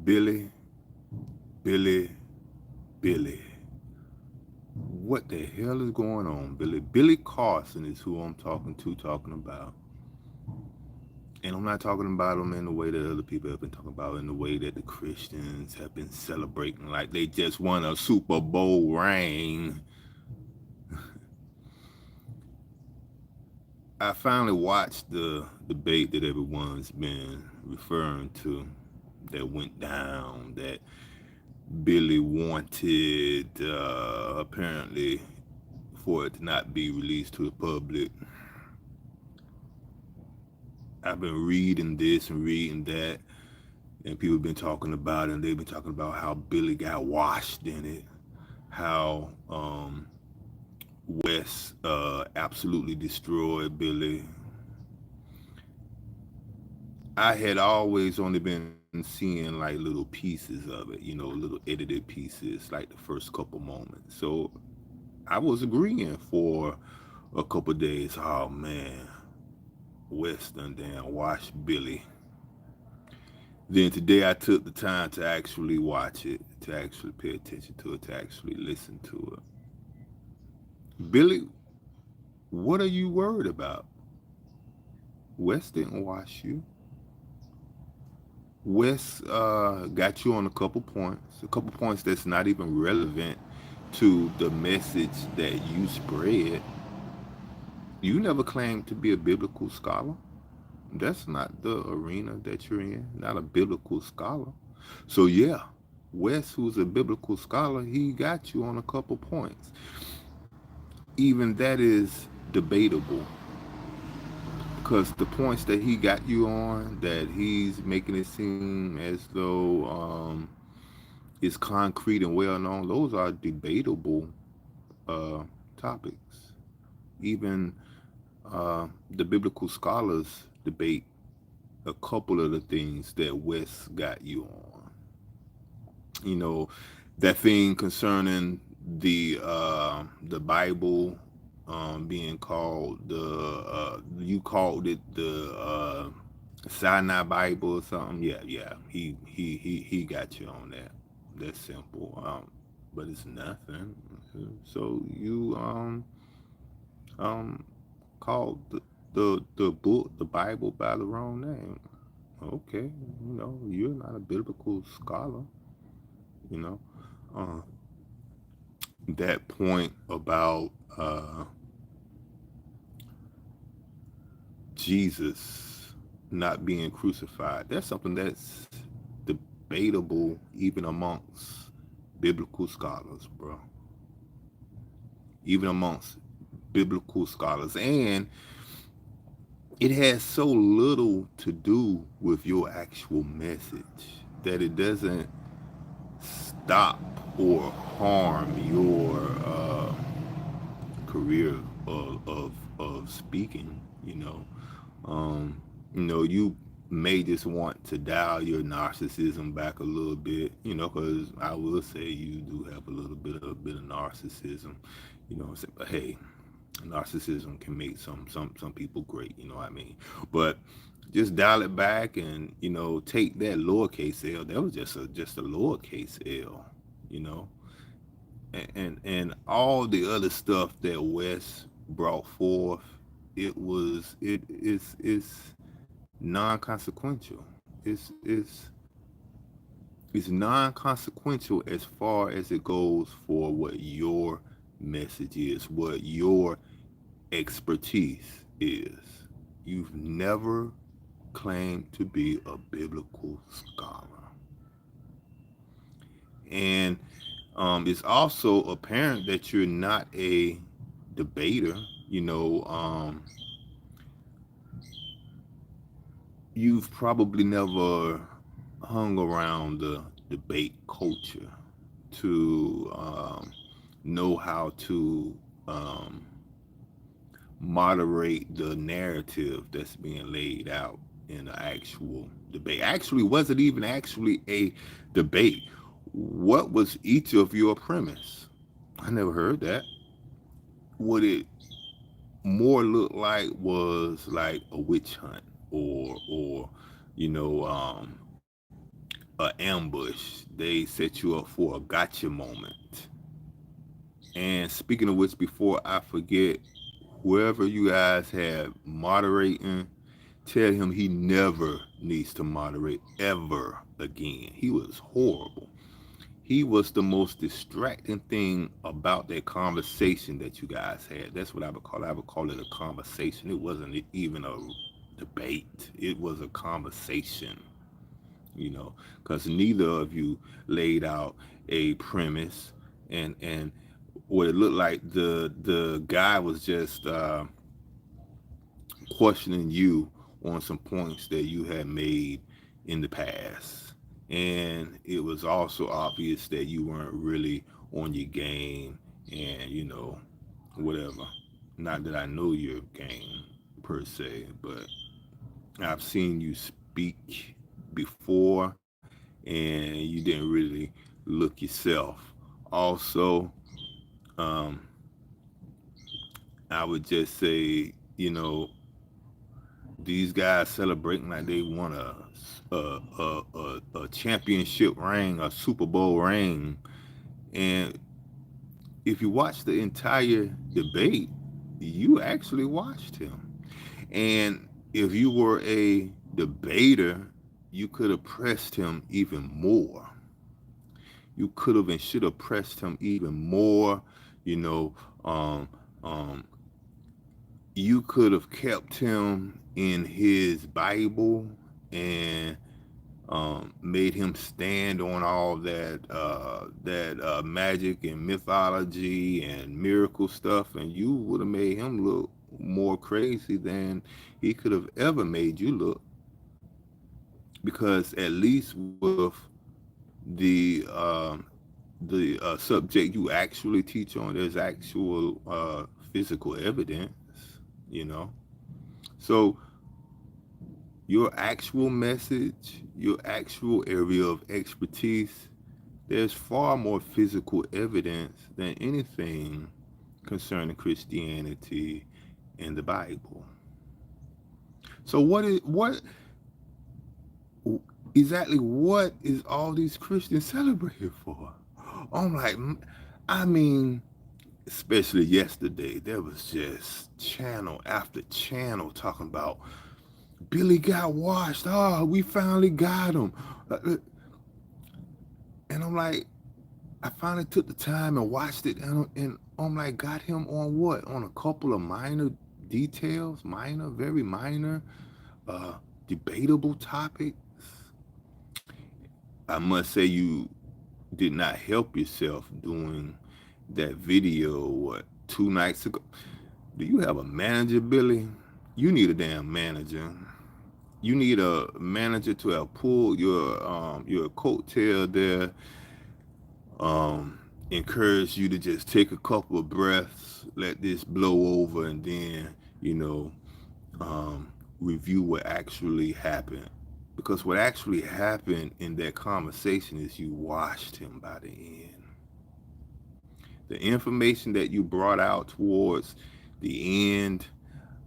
Billy, Billy, Billy. What the hell is going on, Billy? Billy Carson is who I'm talking about. And I'm not talking about him in the way that other people have been talking about, in the way that the Christians have been celebrating like they just won a Super Bowl ring. I finally watched the debate that everyone's been referring to that went down, that Billy wanted apparently for it to not be released to the public. I've been reading this and reading that, and people have been talking about it, and they've been talking about how Billy got washed in it, how Wes absolutely destroyed Billy. I had always only been seeing like little pieces of it, little edited pieces, like the first couple moments. So I was agreeing for a couple days. Oh man, Wes done damn wash Billy. Then today I took the time to actually watch it, to actually pay attention to it, to actually listen to it. Billy, what are you worried about? Wes didn't wash you. Wes got you on a couple points that's not even relevant to the message that you spread. You never claimed to be a biblical scholar. That's not the arena that you're in, not a biblical scholar. So yeah, Wes, who's a biblical scholar, he got you on a couple points. Even that is debatable because the points that he got you on, that he's making it seem as though it's concrete and well known, those are debatable uh, topics. Even the biblical scholars debate a couple of the things that Wes got you on. You know, that thing concerning the Bible being called you called it the Sinai Bible or something. Yeah, yeah. He got you on that. That's simple. But it's nothing. So you um called the book, the Bible, by the wrong name. Okay, you're not a biblical scholar. You know, uh, that point about Jesus not being crucified, that's something that's debatable even amongst biblical scholars, bro. Even amongst biblical scholars. And it has so little to do with your actual message that it doesn't stop or harm your career of speaking. You may just want to dial your narcissism back a little bit, because I will say you do have a bit of narcissism, but hey, narcissism can make some people great, you know what I mean? But just dial it back and take that lowercase L. That was just a lowercase L, you know, and all the other stuff that Wes brought forth. It's non-consequential. It's non-consequential as far as it goes for what your message is, what your expertise is. You've never claimed to be a biblical scholar. And it's also apparent that you're not a debater. You've probably never hung around the debate culture to know how to moderate the narrative that's being laid out in an actual debate. Actually, was it even actually a debate? What was each of your premise? I never heard that. What it more looked like was like a witch hunt, or you know um a ambush. They set you up for a gotcha moment. And speaking of which, before I forget, whoever you guys have moderating, tell him he never needs to moderate ever again. He was horrible. He was the most distracting thing about that conversation that you guys had. That's what I would call it. I would call it a conversation. It wasn't even a debate. It was a conversation, because neither of you laid out a premise, and what it looked like, the guy was just questioning you on some points that you had made in the past. And it was also obvious that you weren't really on your game, and, whatever. Not that I know your game per se, but I've seen you speak before and you didn't really look yourself. Also, um, I would just say, these guys celebrating like they won a championship ring, a Super Bowl ring, and if you watch the entire debate, you actually watched him. And if you were a debater, you could have pressed him even more. You could have and should have pressed him even more. You know, um, um, you could have kept him in his Bible and made him stand on all that magic and mythology and miracle stuff, and you would have made him look more crazy than he could have ever made you look. Because at least with the subject you actually teach on, there's actual physical evidence, you know. So your actual message, your actual area of expertise, there's far more physical evidence than anything concerning Christianity and the Bible. So what is all these Christians celebrating for? I'm like, I mean, especially yesterday, there was just channel after channel talking about Billy got washed. Oh, we finally got him. And I'm like, I finally took the time and watched it, and I'm like, got him on what? On a couple of minor details, minor, very minor, uh, debatable topics. I must say, you did not help yourself doing that video, what, 2 nights ago? Do you have a manager, Billy? You need a damn manager. You need a manager to have pulled your coattail there, encourage you to just take a couple of breaths, let this blow over, and then, you know, review what actually happened. Because what actually happened in that conversation is you washed him by the end. The information that you brought out towards the end,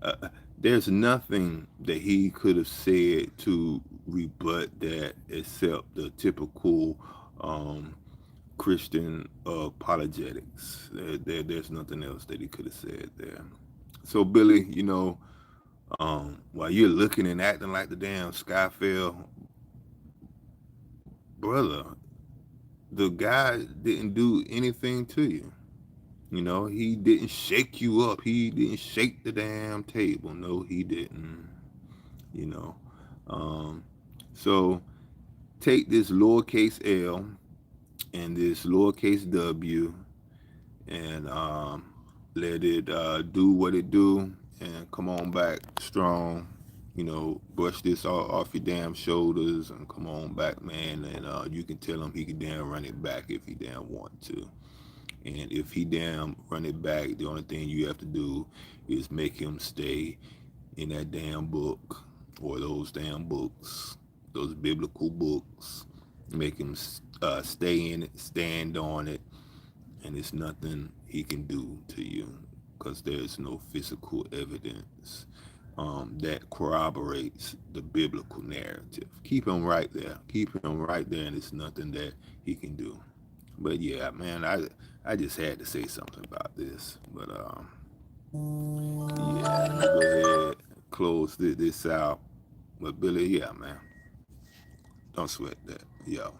uh, there's nothing that he could have said to rebut that except the typical Christian apologetics. There's nothing else that he could have said there. So Billy, while you're looking and acting like the damn sky fell, brother, the guy didn't do anything to you. He didn't shake you up. He didn't shake the damn table. No, he didn't. You know. Um, so take this lowercase L and this lowercase W and let it do what it do and come on back strong. Brush this off your damn shoulders and come on back, man. And you can tell him he can damn run it back if he damn want to. And if he damn run it back, the only thing you have to do is make him stay in that damn book or those damn books, those biblical books. Make him stay in it, stand on it, and it's nothing he can do to you because there's no physical evidence that corroborates the biblical narrative. Keep him right there. Keep him right there, and it's nothing that he can do. But yeah, man, I just had to say something about this. But yeah, let me go ahead and close this out. But Billy, yeah, man, don't sweat that, yo.